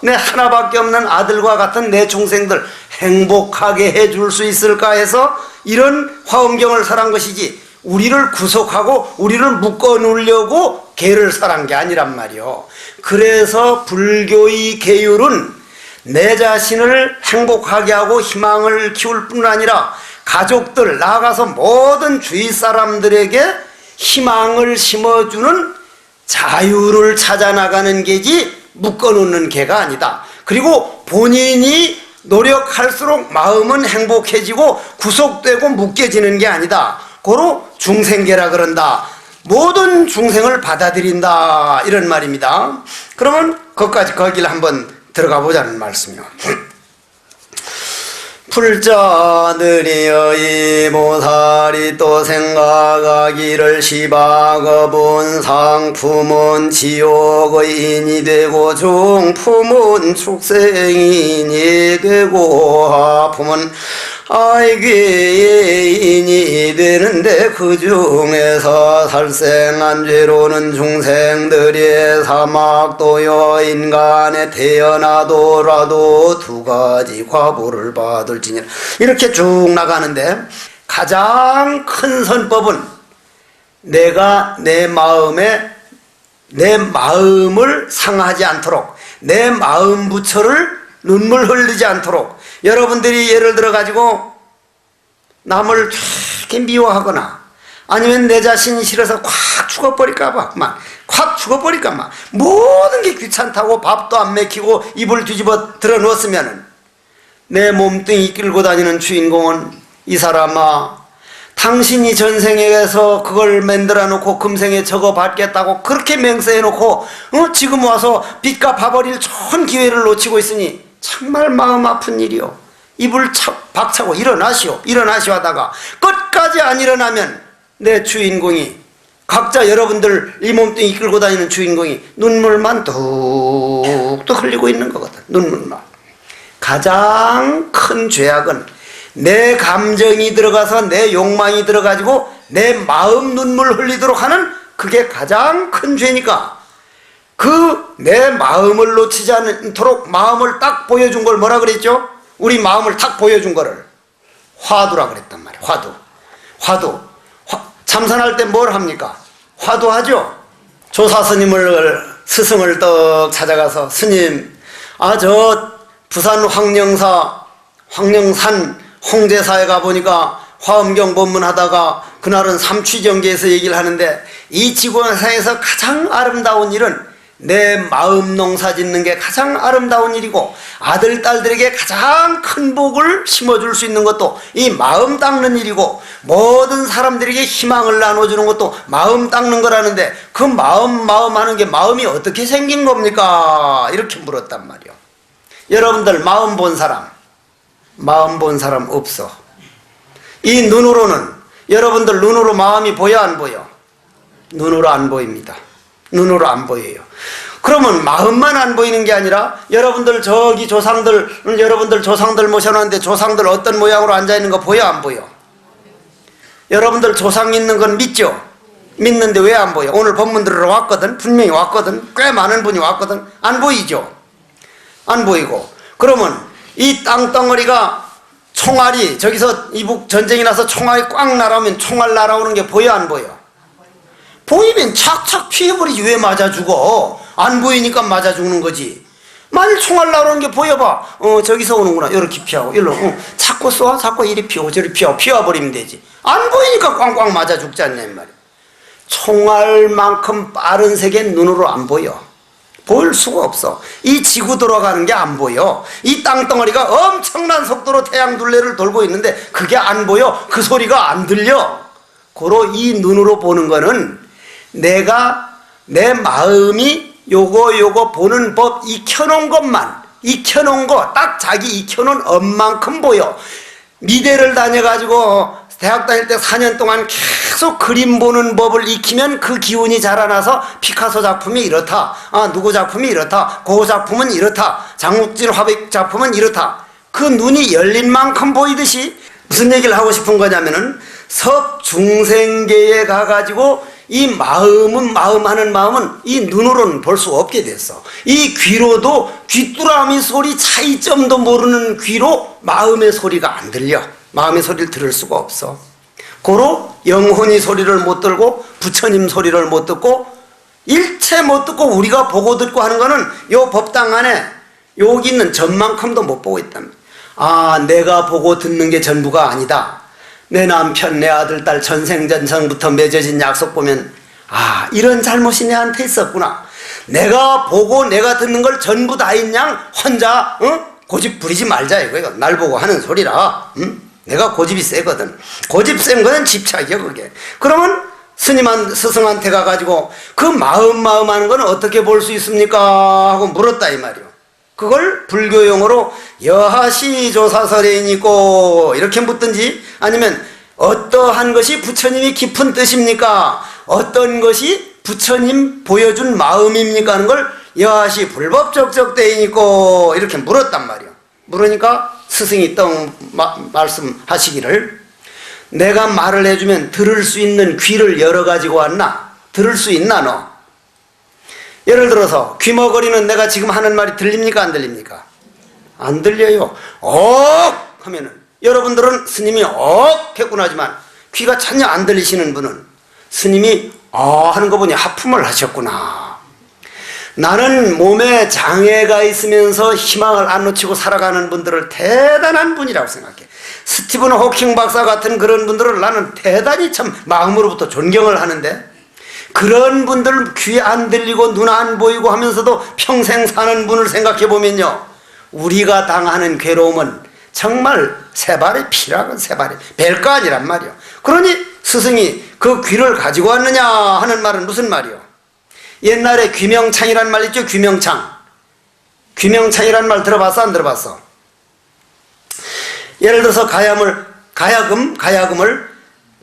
내 하나밖에 없는 아들과 같은 내 중생들 행복하게 해줄 수 있을까 해서 이런 화엄경을 설한 것이지 우리를 구속하고 우리를 묶어 놓으려고 개를 설한 게 아니란 말이요. 그래서 불교의 계율은 내 자신을 행복하게 하고 희망을 키울 뿐 아니라 가족들 나아가서 모든 주위 사람들에게 희망을 심어주는 자유를 찾아나가는 게지 묶어놓는 게가 아니다. 그리고 본인이 노력할수록 마음은 행복해지고 구속되고 묶여지는 게 아니다. 고로 중생계라 그런다. 모든 중생을 받아들인다 이런 말입니다. 그러면 거기를 한번 들어가 보자는 말씀이요. 불자들이여 이 모살이 또 생각하기를 시박업은 상품은 지옥의 인이 되고 중품은 축생인이 되고 하품은 아이괴의 인이 되는데 그 중에서 살생한 죄로는 중생들이 사막도요 인간에 태어나더라도 두 가지 과보를 받을지니라. 이렇게 쭉 나가는데 가장 큰 선법은 내가 내 마음을 상하지 않도록 내 마음 부처를 눈물 흘리지 않도록 여러분들이 예를 들어 가지고 남을 이렇게 미워하거나 아니면 내 자신이 싫어서 콱 죽어버릴까 봐 콱 죽어버릴까 봐 모든 게 귀찮다고 밥도 안 먹히고 입을 뒤집어 들어 놓았으면 내 몸뚱이 끌고 다니는 주인공은 이 사람아 당신이 전생에서 그걸 만들어 놓고 금생에 저거 받겠다고 그렇게 맹세해 놓고 지금 와서 빚 갚아버릴 좋은 기회를 놓치고 있으니 정말 마음 아픈 일이요. 입을 박차고 일어나시오 하다가 끝까지 안 일어나면 내 주인공이 각자 여러분들 이 몸뚱이 끌고 다니는 주인공이 눈물만 뚝뚝 흘리고 있는 거거든. 눈물만. 가장 큰 죄악은 내 감정이 들어가서 내 욕망이 들어가지고 내 마음 눈물 흘리도록 하는 그게 가장 큰 죄니까 그 내 마음을 놓치지 않도록 마음을 딱 보여준 걸 뭐라 그랬죠? 우리 마음을 딱 보여준 거를 화두라 그랬단 말이에요. 화두. 참선할 때 뭘 합니까? 화두하죠. 조사 스승을 떡 찾아가서 스님, 저 부산 황령산 홍제사에 가보니까 화엄경 법문하다가 그날은 삼취정계에서 얘기를 하는데 이 지구상에서 가장 아름다운 일은 내 마음 농사 짓는 게 가장 아름다운 일이고 아들, 딸들에게 가장 큰 복을 심어줄 수 있는 것도 이 마음 닦는 일이고 모든 사람들에게 희망을 나눠주는 것도 마음 닦는 거라는데 그 마음 하는 게 마음이 어떻게 생긴 겁니까? 이렇게 물었단 말이요. 여러분들 마음 본 사람 없어. 이 눈으로는 여러분들 눈으로 마음이 보여 안 보여? 눈으로 안 보입니다. 눈으로 안 보여요. 그러면 마음만 안 보이는 게 아니라 여러분들 저기 여러분들 조상들 모셔놨는데 조상들 어떤 모양으로 앉아있는 거 보여 안 보여? 여러분들 조상 있는 건 믿죠? 믿는데 왜 안 보여? 오늘 법문 들으러 왔거든. 분명히 왔거든. 꽤 많은 분이 왔거든. 안 보이죠? 안 보이고 그러면 이 땅덩어리가 총알이 저기서 이북 전쟁이 나서 총알이 꽉 날아오면 총알 날아오는 게 보여 안 보여? 보이면 착착 피해버리지. 왜 맞아 죽어? 안 보이니까 맞아 죽는 거지. 만일 총알 날아오는 게 보여봐. 저기서 오는구나. 이렇게 피하고 일로 자꾸 쏴. 자꾸 이리 피하고 저리 피하고 피워버리면 되지. 안 보이니까 꽝꽝 맞아 죽지 않냐 이 말이야. 총알만큼 빠른 세계는 눈으로 안 보여. 보일 수가 없어. 이 지구 돌아가는 게 안 보여. 이 땅덩어리가 엄청난 속도로 태양 둘레를 돌고 있는데 그게 안 보여. 그 소리가 안 들려. 고로 이 눈으로 보는 거는 내가 내 마음이 요거 보는 법 익혀놓은 것만 익혀놓은 거 딱 자기 익혀놓은 엄만큼 보여. 미대를 다녀가지고 대학 다닐 때 4년 동안 계속 그림 보는 법을 익히면 그 기운이 자라나서 피카소 작품이 이렇다. 누구 작품이 이렇다. 고 작품은 이렇다. 장욱진 화백 작품은 이렇다. 그 눈이 열린 만큼 보이듯이 무슨 얘기를 하고 싶은 거냐면은 섭중생계에 가가지고 이 마음 하는 마음은 이 눈으로는 볼 수 없게 됐어. 이 귀로도 귀뚜라미 소리 차이점도 모르는 귀로 마음의 소리가 안 들려. 마음의 소리를 들을 수가 없어. 고로 영혼이 소리를 못 들고 부처님 소리를 못 듣고 일체 못 듣고 우리가 보고 듣고 하는 거는 요 법당 안에 여기 있는 점만큼도 못 보고 있답니다. 내가 보고 듣는 게 전부가 아니다. 내 남편, 내 아들, 딸 전생전생부터 맺어진 약속 보면 이런 잘못이 내한테 있었구나. 내가 보고 내가 듣는 걸 전부 다 있냐? 혼자 고집 부리지 말자 이거야. 날 보고 하는 소리라. 내가 고집이 세거든. 고집 센 거는 집착이야 그게. 그러면 스승한테 가가지고 그 마음 하는 거는 어떻게 볼 수 있습니까? 하고 물었다 이 말이요. 그걸 불교용어로 여하시 조사설에니고 이렇게 묻든지 아니면 어떠한 것이 부처님이 깊은 뜻입니까? 어떤 것이 부처님 보여준 마음입니까? 하는 걸 여하시 불법적적대이니고 이렇게 물었단 말이요. 물으니까 스승이 또 말씀하시기를 내가 말을 해주면 들을 수 있는 귀를 열어가지고 왔나? 들을 수 있나 너? 예를 들어서 귀머거리는 내가 지금 하는 말이 들립니까 안 들립니까? 안 들려요. 하면은 여러분들은 스님이 했구나 하지만 귀가 전혀 안 들리시는 분은 스님이 하는 거 보니 하품을 하셨구나. 나는 몸에 장애가 있으면서 희망을 안 놓치고 살아가는 분들을 대단한 분이라고 생각해. 스티븐 호킹 박사 같은 그런 분들을 나는 대단히 참 마음으로부터 존경을 하는데 그런 분들 귀 안 들리고 눈 안 보이고 하면서도 평생 사는 분을 생각해 보면요, 우리가 당하는 괴로움은 정말 세발의 피라고 세발의 벨거 아니란 말이요. 그러니 스승이 그 귀를 가지고 왔느냐 하는 말은 무슨 말이요? 옛날에 귀명창이란 말 있죠? 귀명창이란 말 들어봤어 안 들어봤어? 예를 들어서 가야금을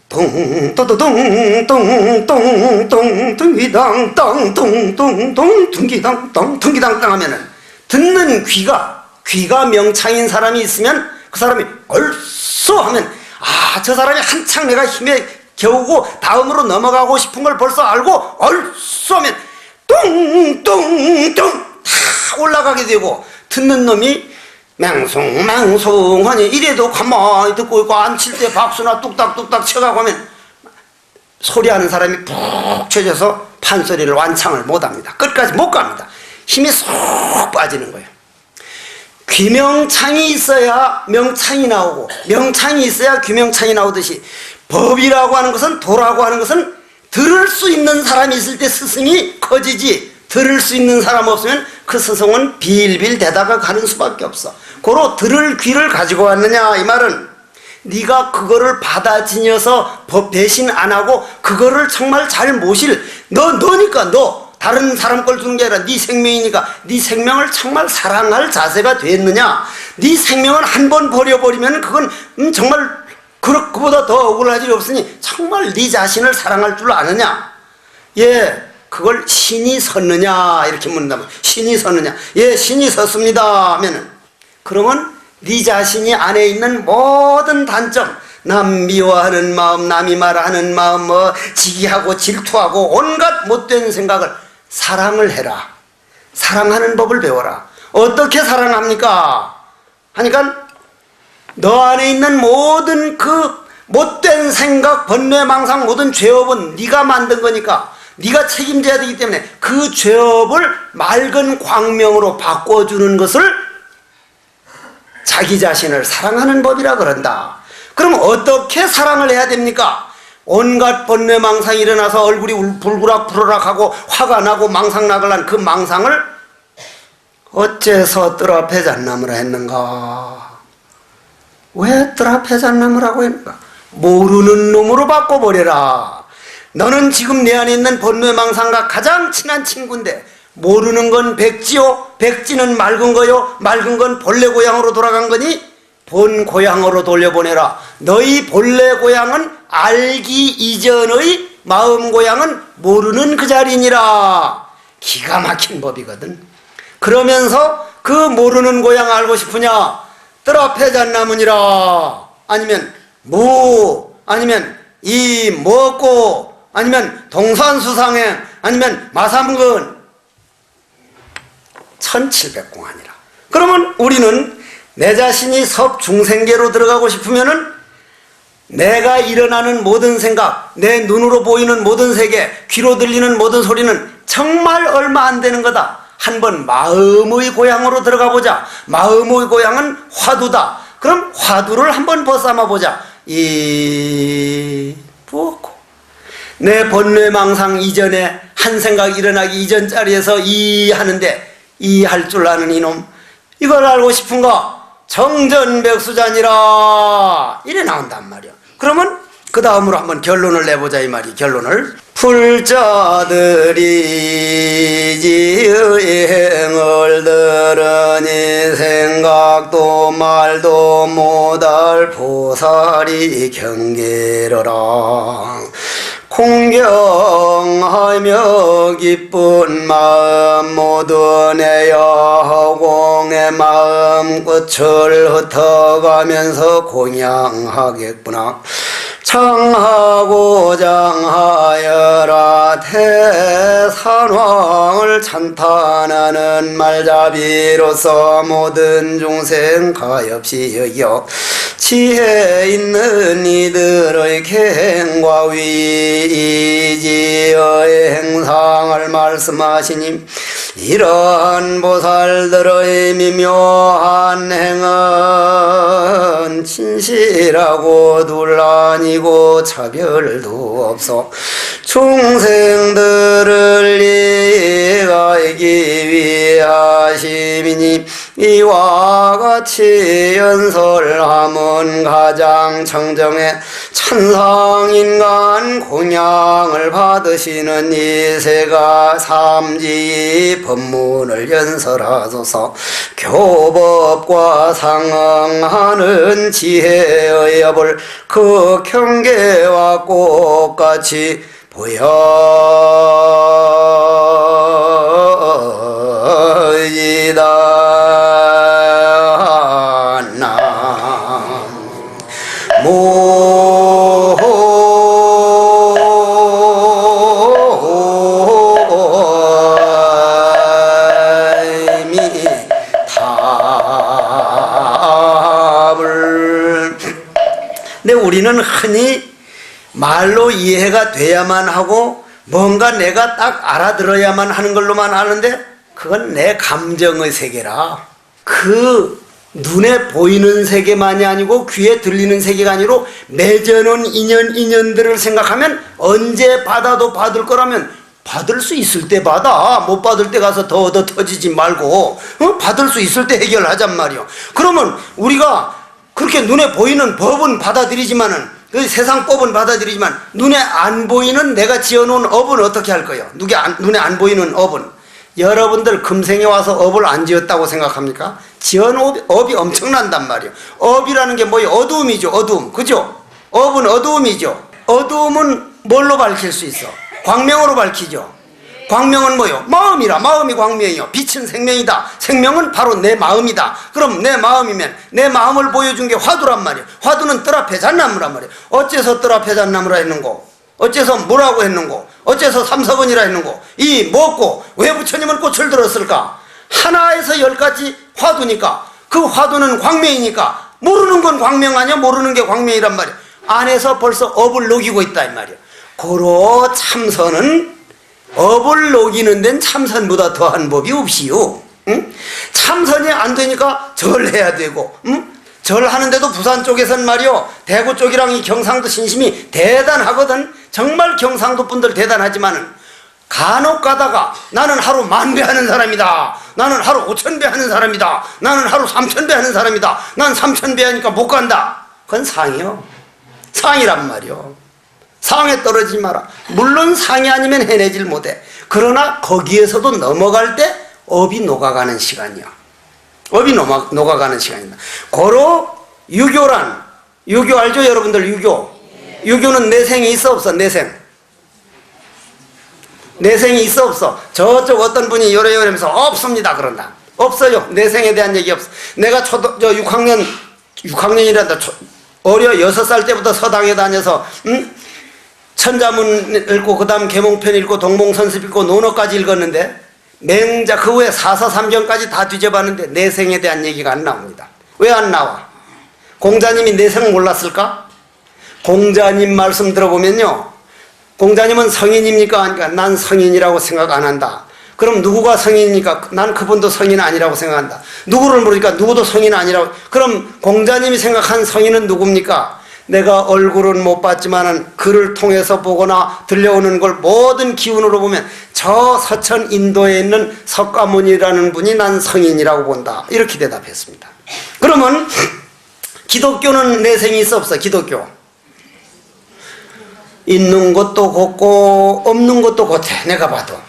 똥똥똥똥똥똥똥 둥기당 땅 똥똥똥 둥기당 땅 둥기당 땅 하면은 듣는 귀가 귀가 명창인 사람이 있으면 그 사람이 얼쏘 하면 저 사람이 한창 내가 힘에 겨우고 다음으로 넘어가고 싶은 걸 벌써 알고 얼쏘 하면 뚱뚱뚱 다 올라가게 되고, 듣는 놈이 맹숭맹숭하니 이래도 가만히 듣고 있고 안 칠 때 박수나 뚝딱뚝딱 쳐가고 하면 소리하는 사람이 푹 쳐져서 판소리를 완창을 못합니다. 끝까지 못 갑니다. 힘이 쏙 빠지는 거예요. 귀명창이 있어야 명창이 나오고 명창이 있어야 귀명창이 나오듯이, 법이라고 하는 것은, 도라고 하는 것은 들을 수 있는 사람이 있을 때 스승이 커지지, 들을 수 있는 사람 없으면 그 스승은 빌빌 대다가 가는 수밖에 없어. 고로 들을 귀를 가지고 왔느냐 이 말은, 네가 그거를 받아 지녀서 법 대신 안 하고 그거를 정말 잘 모실, 너니까, 너 다른 사람 걸 주는 게 아니라 네 생명이니까 네 생명을 정말 사랑할 자세가 됐느냐. 네 생명을 한 번 버려버리면 그건 정말 그보다 더 억울할 일이 없으니 정말 네 자신을 사랑할 줄 아느냐. 예, 그걸 신이 섰느냐 이렇게 묻는다면, 신이 섰느냐, 예 신이 섰습니다 하면은, 그러면 네 자신이 안에 있는 모든 단점, 남 미워하는 마음, 남이 말하는 마음, 지기하고 질투하고 온갖 못된 생각을 사랑을 해라. 사랑하는 법을 배워라. 어떻게 사랑합니까? 하니까 너 안에 있는 모든 그 못된 생각, 번뇌, 망상, 모든 죄업은 네가 만든 거니까 네가 책임져야 되기 때문에 그 죄업을 맑은 광명으로 바꿔주는 것을 자기 자신을 사랑하는 법이라 그런다. 그럼 어떻게 사랑을 해야 됩니까? 온갖 번뇌 망상이 일어나서 얼굴이 불구락 푸르락하고 화가 나고 망상 나글란 그 망상을 어째서 뜰 앞에 잣나무라 했는가? 왜 뜰 앞에 잣나무라고 했는가? 모르는 놈으로 바꿔버려라. 너는 지금 내 안에 있는 번뇌 망상과 가장 친한 친구인데, 모르는 건 백지요, 백지는 맑은 거요, 맑은 건 본래 고향으로 돌아간 거니 본 고향으로 돌려보내라. 너희 본래 고향은 알기 이전의 마음 고향은 모르는 그 자리니라. 기가 막힌 법이거든. 그러면서 그 모르는 고향 알고 싶으냐? 뜰 앞에 잣나무니라. 아니면 무, 아니면 이 먹고, 아니면 동산수상행, 아니면 마삼근, 1700공안이라. 그러면 우리는 내 자신이 섭중생계로 들어가고 싶으면은 내가 일어나는 모든 생각, 내 눈으로 보이는 모든 세계, 귀로 들리는 모든 소리는 정말 얼마 안 되는 거다. 한번 마음의 고향으로 들어가 보자. 마음의 고향은 화두다. 그럼 화두를 한번 벗삼아 보자. 뭐고? 내 번뇌망상 이전에 한 생각 일어나기 이전 자리에서 하는데, 할 줄 아는 이놈, 이걸 알고 싶은가? 정전백수자니라. 이래 나온단 말이야. 그러면 그 다음으로 한번 결론을 내보자 이 말이. 결론을, 풀자들이 지의행을 들으니 생각도 말도 못할 보살이 경계러라. 공경하며 기쁜 마음 모두 내야 허공의 마음 끝을 흩어가면서 공양하겠구나. 창하고 장하여라. 대산왕을 찬탄하는 말잡이로서 모든 중생 가엾이 여겨 지혜 있는 이들의 갱과 위지의 행상을 말씀하시니, 이런 보살들의 미묘한 행은 진실하고 둘란이고 차별도 없어 중생들을 이해하기 위하심이니, 이와 같이 연설함은 가장 청정해 천상인간 공양을 받으시는 이세가 삼지 법문을 연설하소서. 교법과 상응하는 지혜의 법을 그 경계와 똑같이 보여지다. 우리는 흔히 말로 이해가 돼야만 하고 뭔가 내가 딱 알아들어야만 하는 걸로만 아는데 그건 내 감정의 세계라. 그 눈에 보이는 세계만이 아니고 귀에 들리는 세계가 아니고 맺어놓은 인연들을 생각하면 언제 받아도 받을 거라면 받을 수 있을 때 받아. 못 받을 때 가서 더 터지지 말고 받을 수 있을 때 해결하잔 말이요. 그러면 우리가 그렇게 눈에 보이는 법은 받아들이지만은 그 세상 법은 받아들이지만 눈에 안 보이는 내가 지어놓은 업은 어떻게 할 거예요? 눈에 안 보이는 업은 여러분들 금생에 와서 업을 안 지었다고 생각합니까? 지어놓은 업이 엄청난단 말이에요. 업이라는 게 뭐예요? 어두움이죠. 어두움. 그죠? 업은 어두움이죠. 어두움은 뭘로 밝힐 수 있어? 광명으로 밝히죠. 광명은 뭐요? 마음이라. 마음이 광명이요. 빛은 생명이다. 생명은 바로 내 마음이다. 그럼 내 마음이면 내 마음을 보여준 게 화두란 말이에요. 화두는 뜰 앞에 잣나무란 말이에요. 어째서 뜰 앞에 잣나무라 했는고? 어째서 뭐라고 했는고? 어째서 삼서번이라 했는고? 이 뭐고? 왜 부처님은 꽃을 들었을까? 하나에서 10가지 화두니까 그 화두는 광명이니까 모르는 건 광명 아니야? 모르는 게 광명이란 말이야. 안에서 벌써 업을 녹이고 있다 이 말이야. 고로 참선은 업을 녹이는 데는 참선보다 더한 법이 없이요. 응? 참선이 안 되니까 절해야 되고, 응? 절하는데도 부산 쪽에선 말이요, 대구 쪽이랑 이 경상도 신심이 대단하거든. 정말 경상도 분들 대단하지만은 간혹 가다가 나는 하루 10,000배 하는 사람이다. 나는 하루 5,000배 하는 사람이다. 나는 하루 3,000배 하는 사람이다. 난 3,000배 하니까 못 간다. 그건 상이요. 상이란 말이요. 상에 떨어지지 마라. 물론 상이 아니면 해내질 못해. 그러나 거기에서도 넘어갈 때 업이 녹아가는 시간이야. 업이 녹아가는 시간이다. 고로 유교란, 유교 알죠 여러분들? 유교는 내생이 있어 없어? 내생이 있어 없어? 저쪽 어떤 분이 요래요래면서 없습니다 그런다. 없어요. 내생에 대한 얘기 없어. 내가 6학년이란다. 어려 6살 때부터 서당에 다녀서 천자문 읽고 그 다음 계몽편 읽고 동몽선습 읽고 논어까지 읽었는데 맹자 그 후에 사서삼경까지 다 뒤져봤는데 내생에 대한 얘기가 안 나옵니다. 왜 안 나와? 공자님이 내생 몰랐을까? 공자님 말씀 들어보면요, 공자님은 성인입니까? 하니까 난 성인이라고 생각 안 한다. 그럼 누구가 성인입니까? 난 그분도 성인 아니라고 생각한다. 누구를 모르니까 누구도 성인 아니라고. 그럼 공자님이 생각한 성인은 누굽니까? 내가 얼굴은 못 봤지만은 글을 통해서 보거나 들려오는 걸 모든 기운으로 보면 저 서천 인도에 있는 석가모니라는 분이 난 성인이라고 본다. 이렇게 대답했습니다. 그러면 기독교는 내생이 있어 없어? 기독교 있는 것도 곧고 없는 것도 곧해. 내가 봐도.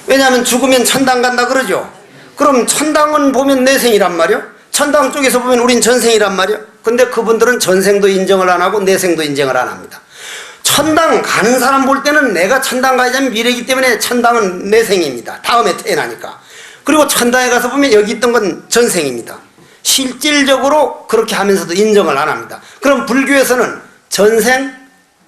왜냐하면 죽으면 천당 간다 그러죠. 그럼 천당은 보면 내생이란 말이요. 천당 쪽에서 보면 우린 전생이란 말이요. 근데 그분들은 전생도 인정을 안 하고 내생도 인정을 안 합니다. 천당 가는 사람 볼 때는 내가 천당 가자면 미래이기 때문에 천당은 내생입니다. 다음에 태어나니까. 그리고 천당에 가서 보면 여기 있던 건 전생입니다. 실질적으로 그렇게 하면서도 인정을 안 합니다. 그럼 불교에서는 전생,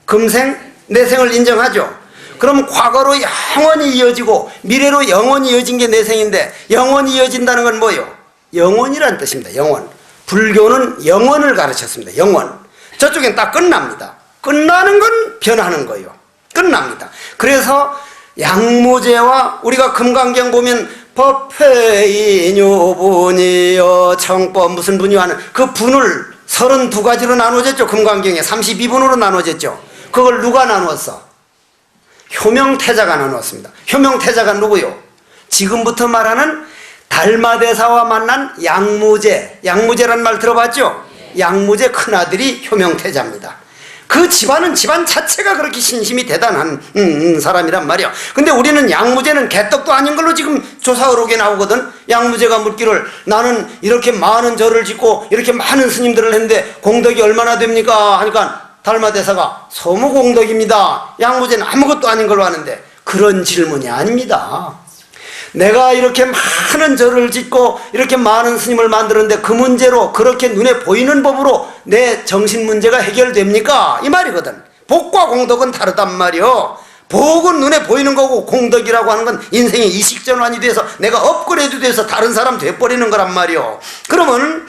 금생, 내생을 인정하죠. 그럼 과거로 영원히 이어지고 미래로 영원히 이어진 게 내생인데 영원히 이어진다는 건 뭐예요? 영원이란 뜻입니다. 영원. 불교는 영원을 가르쳤습니다. 영원. 저쪽엔 딱 끝납니다. 끝나는 건 변하는 거예요. 끝납니다. 그래서 양무제와 우리가 금강경 보면 법회인유분이여 청법 무슨 분이 하는 그 분을 32가지로 나눠졌죠. 금강경에 32분으로 나눠졌죠. 그걸 누가 나누었어? 효명태자가 나누었습니다. 효명태자가 누구요? 지금부터 말하는 달마대사와 만난 양무제, 양무제란 말 들어봤죠? 양무제 큰아들이 효명태자입니다. 그 집안은 집안 자체가 그렇게 신심이 대단한 사람이란 말이야. 근데 우리는 양무제는 개떡도 아닌 걸로 지금 조사의록에 나오거든. 양무제가 묻기를 나는 이렇게 많은 절을 짓고 이렇게 많은 스님들을 했는데 공덕이 얼마나 됩니까? 하니까 달마대사가 소무공덕입니다. 양무제는 아무것도 아닌 걸로 아는데 그런 질문이 아닙니다. 내가 이렇게 많은 절을 짓고 이렇게 많은 스님을 만들었는데 그 문제로 그렇게 눈에 보이는 법으로 내 정신 문제가 해결됩니까? 이 말이거든. 복과 공덕은 다르단 말이요. 복은 눈에 보이는 거고 공덕이라고 하는 건 인생의 이식전환이 돼서 내가 업그레이드 돼서 다른 사람 돼버리는 거란 말이요. 그러면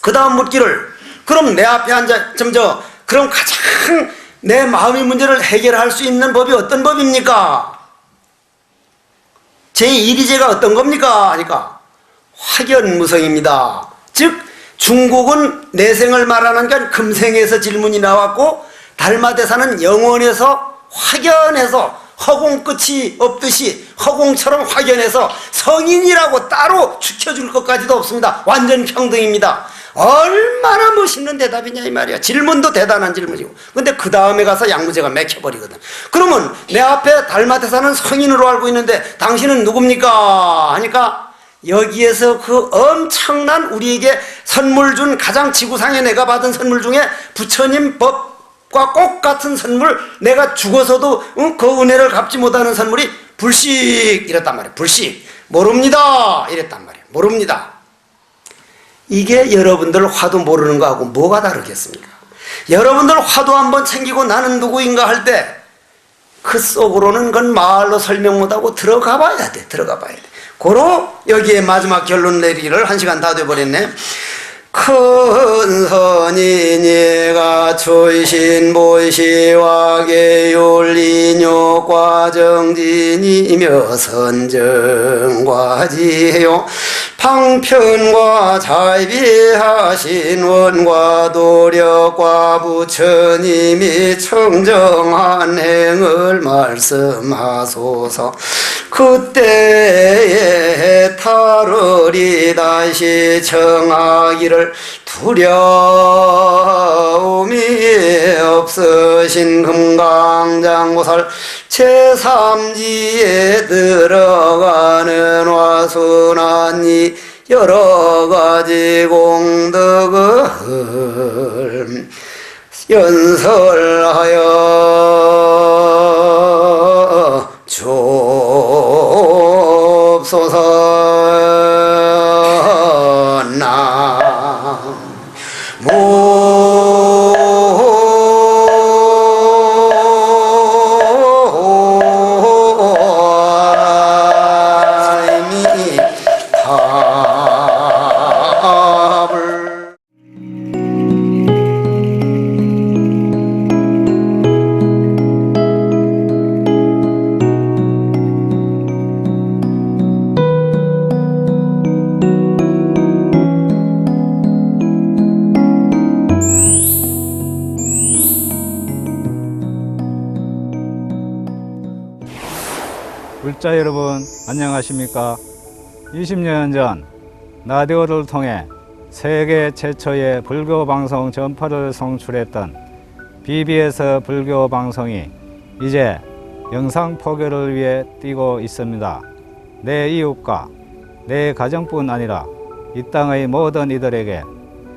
그 다음 묻기를 그럼 내 앞에 앉아 그럼 가장 내 마음의 문제를 해결할 수 있는 법이 어떤 법입니까? 제1위제가 어떤 겁니까? 하니까 확연무성입니다. 즉 중국은 내생을 말하는 게 금생에서 질문이 나왔고 달마대사는 영원에서 확연해서 허공 끝이 없듯이 허공처럼 확연해서 성인이라고 따로 지켜줄 것까지도 없습니다. 완전 평등입니다. 얼마나 멋있는 대답이냐 이 말이야. 질문도 대단한 질문이고. 근데 그 다음에 가서 양무제가 맥혀버리거든. 그러면 내 앞에 달마대사는 성인으로 알고 있는데 당신은 누굽니까? 하니까 여기에서 그 엄청난 우리에게 선물 준 가장 지구상에 내가 받은 선물 중에 부처님 법과 꼭 같은 선물, 내가 죽어서도 그 은혜를 갚지 못하는 선물이 불식 이랬단 말이에요. 불식 모릅니다 이랬단 말이에요. 모릅니다. 이게 여러분들 화두 모르는 거하고 뭐가 다르겠습니까? 여러분들 화두 한번 챙기고 나는 누구인가 할 때 그 속으로는 그건 말로 설명 못하고 들어가 봐야 돼. 들어가 봐야 돼. 고로 여기에 마지막 결론 내리기를 1시간 다 돼버렸네. 큰 선인이가 초이신 보이시와 계율이뇨 과정진이며 선정과지요 방편과 자비하신 원과 도력과 부처님이 청정한 행을 말씀하소서. 그때에 타르리 다시 청하기를 두려움이 없으신 금강장보살 제3지에 들어가는 와순한이 여러가지 공덕을 연설하여 좁소서. 불자 여러분 안녕하십니까? 20년 전 라디오를 통해 세계 최초의 불교 방송 전파를 송출했던 BBS 불교 방송이 이제 영상 포교를 위해 뛰고 있습니다. 내 이웃과 내 가정뿐 아니라 이 땅의 모든 이들에게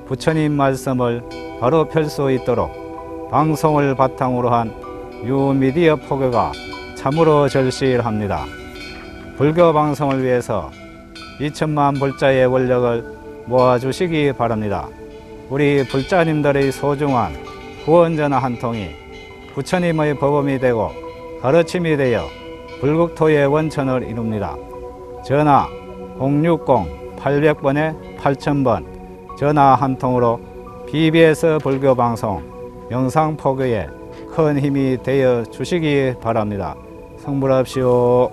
부처님 말씀을 바로 펼 수 있도록 방송을 바탕으로 한 뉴미디어 포교가 참으로 절실합니다. 불교 방송을 위해서 2천만 불자의 원력을 모아주시기 바랍니다. 우리 불자님들의 소중한 후원전화 한 통이 부처님의 법음이 되고 가르침이 되어 불국토의 원천을 이룹니다. 전화 060-800번에 8000번 전화 한 통으로 BBS 불교 방송 영상 포교에 큰 힘이 되어 주시기 바랍니다. 성불합시오.